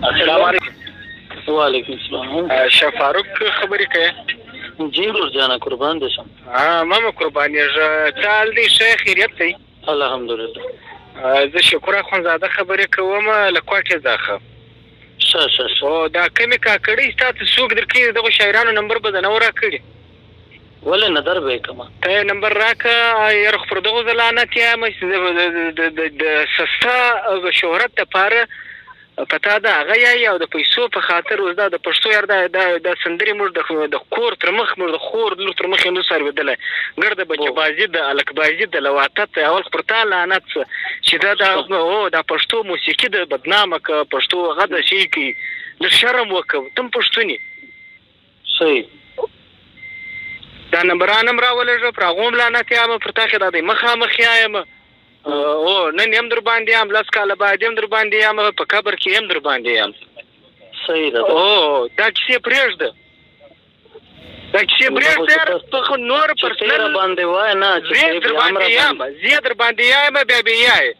السلام علیکم. وعلیکم السلام. شاه فاروق خبرې کوي؟ جی ورور جانا قربان دي شم. ماما قربانیږه. ته حال دی ښه خیریت دی؟ الحمدلله. زه شکر اخوندزاده خبرې کوم له کوټې څخه. ښه. او دا کومې کاکړۍ ستا ته څوک درکړي دغو شاعرانو نمبر به درنه راکړي؟ ولې نه در به یې کړمه. ته یې نمبر راکړه. یاره خو پر دغو زه لعنت یم د سسته شهرت دپاره په تا د هغه یایې او د پیسو په خاطر اوس دا د پښتو یار دا سندرې موږ د کور تر مخ موږ د خور لور تر مخ یې نو سروېدلی ګرده بچهبازي د هلکبازي د لواطت اول خو پر تا لعنت څه چې دا پښتو موسیقي د بدنامه که پښتو هغه د شي کوي لږ شرم وکړه ته هم پښتون یې. صحیح. دا نمبران هم راولېږه پر هغو هم لعنت یم پر تا خې دا دی مخامخ یم نن هم در باندې یم 10 کاله بعد هم در باندې یم په قبر کې هم در باندې یم. صحیح ده. دا کیسې پرېږده نور پرسنل باندې وای نه زه در باندې یم بیا یې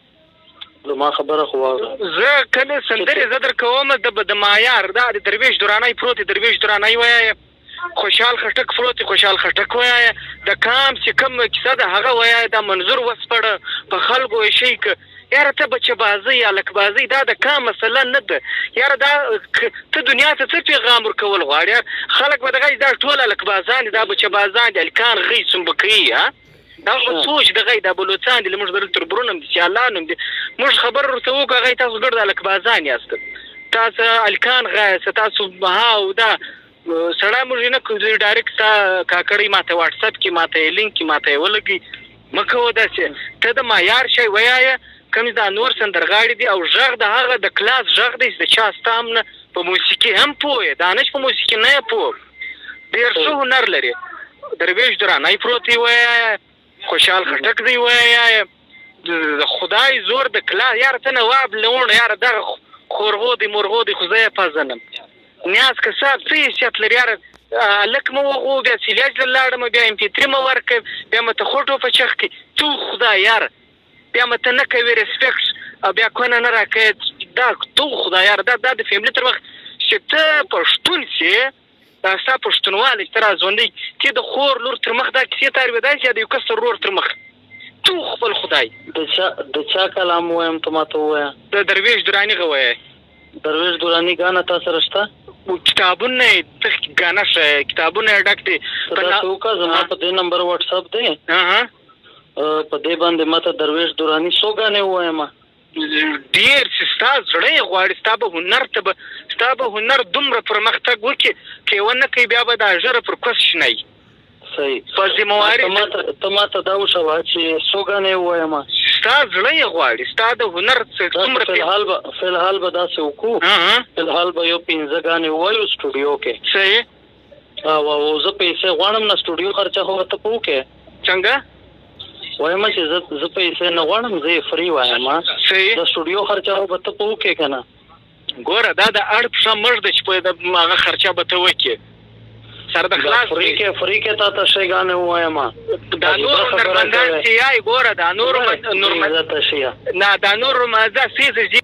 ما خبره خو واوره. زه کله سندرې زه در کوم د معیار دا د درویش درانی پروت درویش درانی وایه خوشحال خټک فروت خوشحال خټک وایه د کام چې کوم کیسه ده هغه وایه دا منظور وسپړه په خلکو یې شي که یاره ته بچهبازي یا لکبازي دا د کام مسله نه ده یاره دا ته دنیا ته څه پیغام ورکول غواړې خلک به دغه دا ټول هلکبازان دي دا بچهبازان دي هلکان غي سنبکوي دا خو سوچ دغه دا بلوڅان دي زموږ دلته تربرونه هم دي سیالان هم دي موږ خبر ورته وکړو هغه تاسو ګرد هلکبازان یاست تاسو هلکان غایاست تاسو هاو دا سړی موږ نه کوو ډایرکټ ستا کاکړۍ ما ته واټساپ کې ما ته یې لینک کې ما ته یې ولګي مه کوه داسې ته د معیار شی ویایه کوم دا نور سندرغاړي دي او غږ د هغه د کلاس غږ دی چې د چا ستا هم نه په موسیقي هم پوه یې دا نه چې په موسیقي نه یې پوه ډېر ښه هنر لري درویش درانی پروت دی وایه خوشحال خټک دی وایه د خدای زور د کلاس یاره ته نواب لوڼ یاره دغه خورغو دی مرغو دی خو زه یې پېژنم نیاز که صاحب څه حیثیت لري یاره هلک مه وغو بیا سیلیاج له لاړم بیا MP3 مه ورکړ بیا مې ته خوټو په چخ کې تو خدای یاره بیا مې ته نه کوي ریسپیکټ او بیا کونه نه راکوې دا تو خدای یاره دا د فیملي تر وخت چې ته پښتون سې دا ستا پښتونوالی چې ته را ژوندی چې د خور لور تر مخ دا کیسې تاروېدای چې د یو کس تر ورور تر مخ تو خپل خدای د چا کلام ووایم ته ما ته ووایه د درویش دراني غوایه درویش دراني ګانه تا سره شته کتابونه ته ګانا شه کتابونه ډک دي په تاسو کا زما په دې نمبر واتس اپ دی په دې باندې ماته درویش دراني څو غانې وایم ډیر چې ستا زړه غواړي ستا به هنر ته ستا به هنر دومره پرمختګ وکړي چې ونه کوي بیا به دا ژره پر کوس شنی صحیح په ذمواري ته ماته دا وشوه چې څو غانې وایم ستا زړه غواړي ستا د هنر څومره فلحال به داسې وکړو فلحال به یو 15 غانې وایو سټوډیو کې صحیح او زه پیسې غواړم نه سټوډیو خرچه خو ته په وکړې څنګه وایم چې زه پیسې نه غواړم زه یې فری وایم د سټوډیو خرچه خو به ته په وکړې که نه ګوره دا د اړ پښه مړ ده چې په هغه خرچه به ته وکړې سره د خلاص فری کې تا ته شی غانې ووایم دا نور هنرمندان چې یای ګوره دا نور نه دا نور مزه سیزه